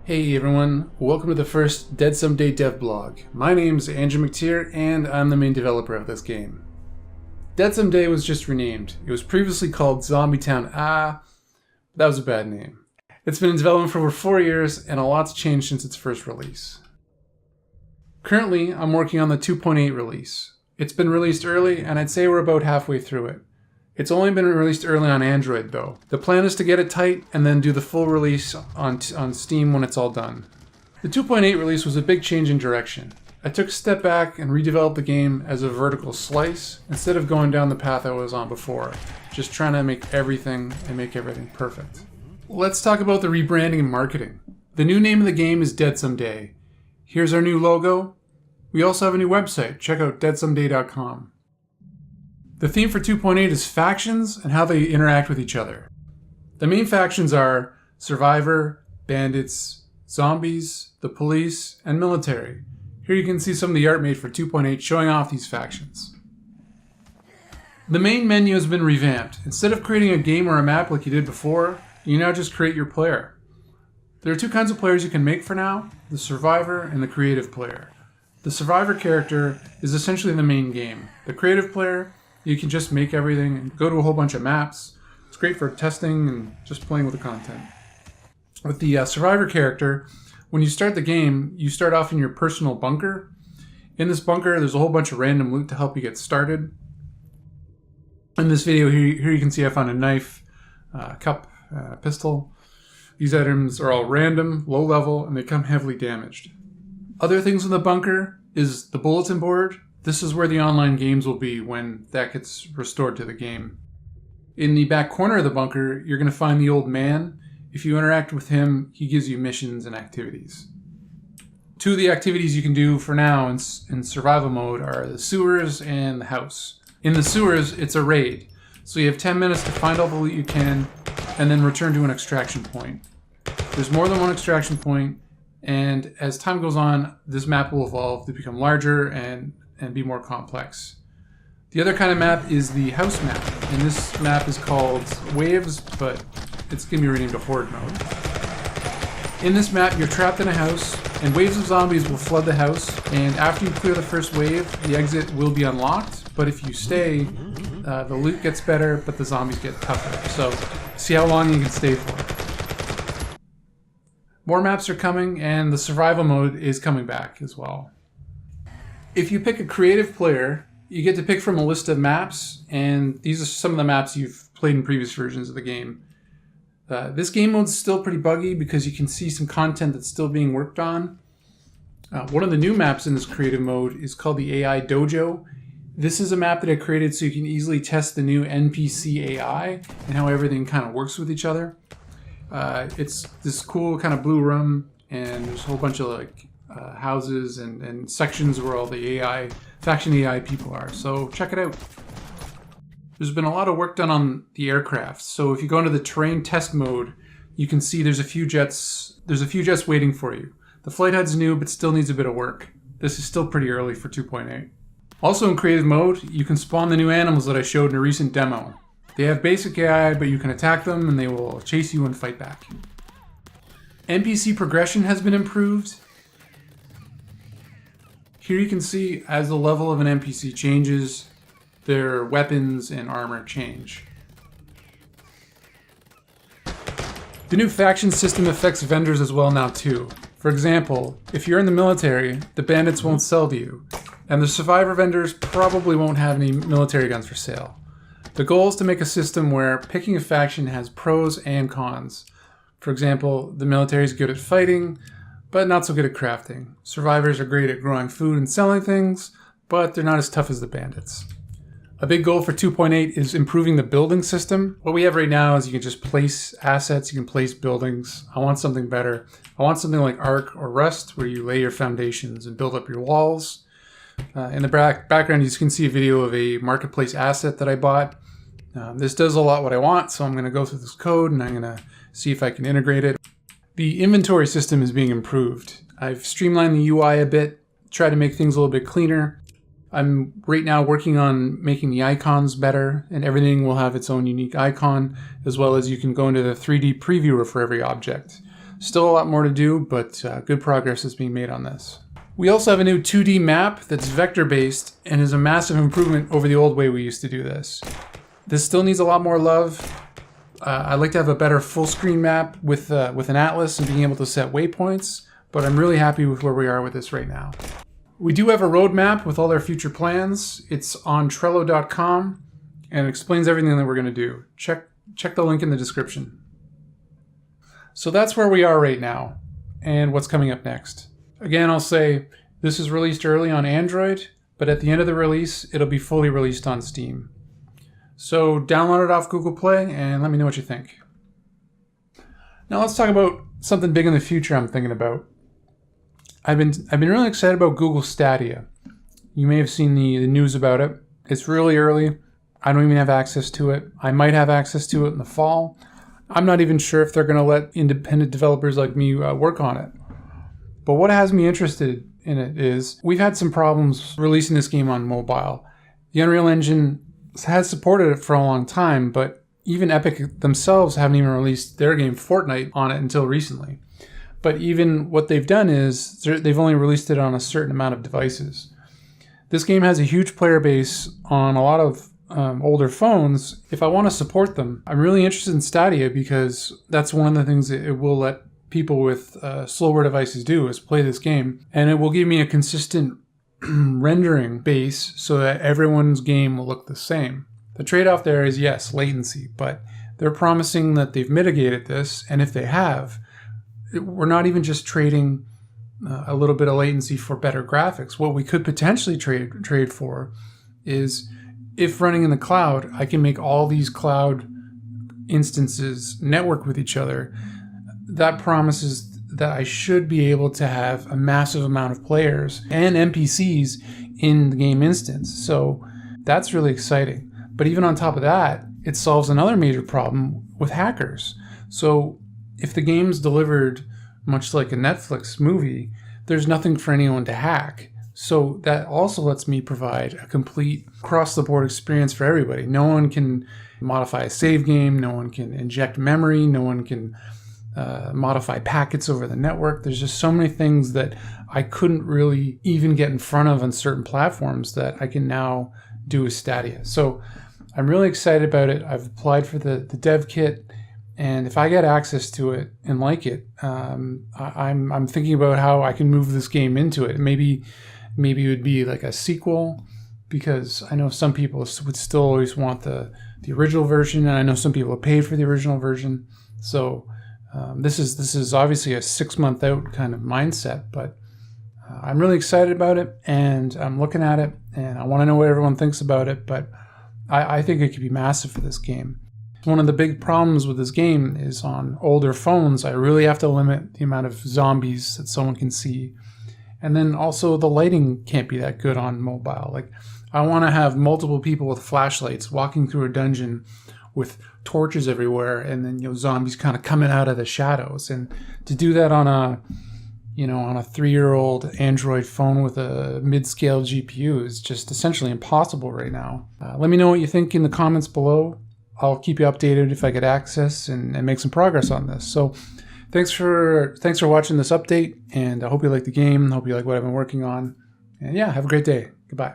Hey everyone, welcome to the first Dead Someday dev blog. My name's Andrew McTeer and I'm the main developer of this game. Dead Someday was just renamed. It was previously called Zombie Town. That was a bad name. It's been in development for over 4 years and a lot's changed since its first release. Currently, I'm working on the 2.8 release. It's been released early and I'd say we're about halfway through it. It's only been released early on Android though. The plan is to get it tight and then do the full release on Steam when it's all done. The 2.8 release was a big change in direction. I took a step back and redeveloped the game as a vertical slice instead of going down the path I was on before, just trying to make everything perfect. Let's talk about the rebranding and marketing. The new name of the game is Dead Someday. Here's our new logo. We also have a new website. Check out deadsomeday.com. The theme for 2.8 is factions and how they interact with each other. The main factions are Survivor, Bandits, Zombies, the Police, and Military. Here you can see some of the art made for 2.8 showing off these factions. The main menu has been revamped. Instead of creating a game or a map like you did before, you now just create your player. There are two kinds of players you can make for now, the Survivor and the Creative player. The Survivor character is essentially the main game. The Creative player, you can just make everything and go to a whole bunch of maps. It's great for testing and just playing with the content. With the Survivor character, when you start the game, you start off in your personal bunker. In this bunker, there's a whole bunch of random loot to help you get started. In this video here you can see I found a knife, cup, pistol. These items are all random, low level, and they come heavily damaged. Other things in the bunker is the bulletin board. This is where the online games will be when that gets restored to the game. In the back corner of the bunker, you're going to find the old man. If you interact with him, he gives you missions and activities. Two of the activities you can do for now in survival mode are the sewers and the house. In the sewers, it's a raid. So you have 10 minutes to find all the loot you can and then return to an extraction point. There's more than one extraction point, and as time goes on, this map will evolve to become larger and be more complex. The other kind of map is the house map, and this map is called Waves, but it's going to be renamed to Horde mode. In this map, you're trapped in a house, and waves of zombies will flood the house, and after you clear the first wave, the exit will be unlocked, but if you stay, the loot gets better, but the zombies get tougher, so see how long you can stay for. More maps are coming, and the survival mode is coming back as well. If you pick a creative player, you get to pick from a list of maps, and these are some of the maps you've played in previous versions of the game. This game mode's still pretty buggy because you can see some content that's still being worked on. One of the new maps in this creative mode is called the AI Dojo. This is a map that I created so you can easily test the new NPC AI and how everything kind of works with each other. It's this cool kind of blue room, and there's a whole bunch of houses and sections where all the faction AI people are. So check it out. There's been a lot of work done on the aircraft. So if you go into the terrain test mode, you can see there's a few jets waiting for you. The flight HUD's new, but still needs a bit of work. This is still pretty early for 2.8. Also in creative mode, you can spawn the new animals that I showed in a recent demo. They have basic AI, but you can attack them and they will chase you and fight back. NPC progression has been improved. Here you can see as the level of an NPC changes, their weapons and armor change. The new faction system affects vendors as well now too. For example, if you're in the military, the bandits won't sell to you, and the survivor vendors probably won't have any military guns for sale. The goal is to make a system where picking a faction has pros and cons. For example, the military is good at fighting, but not so good at crafting. Survivors are great at growing food and selling things, but they're not as tough as the bandits. A big goal for 2.8 is improving the building system. What we have right now is you can just place assets, you can place buildings. I want something better. I want something like Ark or Rust, where you lay your foundations and build up your walls. In the background, you can see a video of a marketplace asset that I bought. This does a lot what I want, so I'm going to go through this code and I'm going to see if I can integrate it. The inventory system is being improved. I've streamlined the UI a bit, tried to make things a little bit cleaner. I'm right now working on making the icons better, and everything will have its own unique icon, as well as you can go into the 3D previewer for every object. Still a lot more to do, but good progress is being made on this. We also have a new 2D map that's vector-based and is a massive improvement over the old way we used to do this. This still needs a lot more love. I'd like to have a better full-screen map with an atlas and being able to set waypoints, but I'm really happy with where we are with this right now. We do have a roadmap with all our future plans. It's on Trello.com and it explains everything that we're going to do. Check the link in the description. So that's where we are right now and what's coming up next. Again, I'll say this is released early on Android, but at the end of the release, it'll be fully released on Steam. So download it off Google Play and let me know what you think. Now let's talk about something big in the future I'm thinking about. I've been really excited about Google Stadia. You may have seen the news about it. It's really early. I don't even have access to it. I might have access to it in the fall. I'm not even sure if they're going to let independent developers like me work on it. But what has me interested in it is we've had some problems releasing this game on mobile. The Unreal Engine has supported it for a long time, but even Epic themselves haven't even released their game Fortnite on it until recently. But even what they've done is they've only released it on a certain amount of devices. This game has a huge player base on a lot of older phones. If I want to support them, I'm really interested in Stadia because that's one of the things that it will let people with slower devices do is play this game. And it will give me a consistent rendering base so that everyone's game will look the same. The trade-off there is, yes, latency, but they're promising that they've mitigated this. And if they have, we're not even just trading a little bit of latency for better graphics. What we could potentially trade for is if running in the cloud, I can make all these cloud instances network with each other. That promises that I should be able to have a massive amount of players and NPCs in the game instance. So that's really exciting. But even on top of that, it solves another major problem with hackers. So if the game's delivered much like a Netflix movie, there's nothing for anyone to hack. So that also lets me provide a complete across-the-board experience for everybody. No one can modify a save game. No one can inject memory. No one can modify packets over the network. There's just so many things that I couldn't really even get in front of on certain platforms that I can now do with Stadia. So I'm really excited about it. I've applied for the dev kit. And if I get access to it and like it, I'm thinking about how I can move this game into it. Maybe it would be like a sequel, because I know some people would still always want the original version, and I know some people have paid for the original version. So this is obviously a 6-month out kind of mindset, but I'm really excited about it, and I'm looking at it, and I want to know what everyone thinks about it. But I think it could be massive for this game. One of the big problems with this game is on older phones, I really have to limit the amount of zombies that someone can see. And then also the lighting can't be that good on mobile. Like, I want to have multiple people with flashlights walking through a dungeon with torches everywhere, and then zombies kind of coming out of the shadows. And to do that on a 3-year-old Android phone with a mid-scale GPU is just essentially impossible right now. Let me know what you think in the comments below. I'll keep you updated if I get access and make some progress on this. So thanks for watching this update, and I hope you like the game. I hope you like what I've been working on. And yeah, have a great day. Goodbye.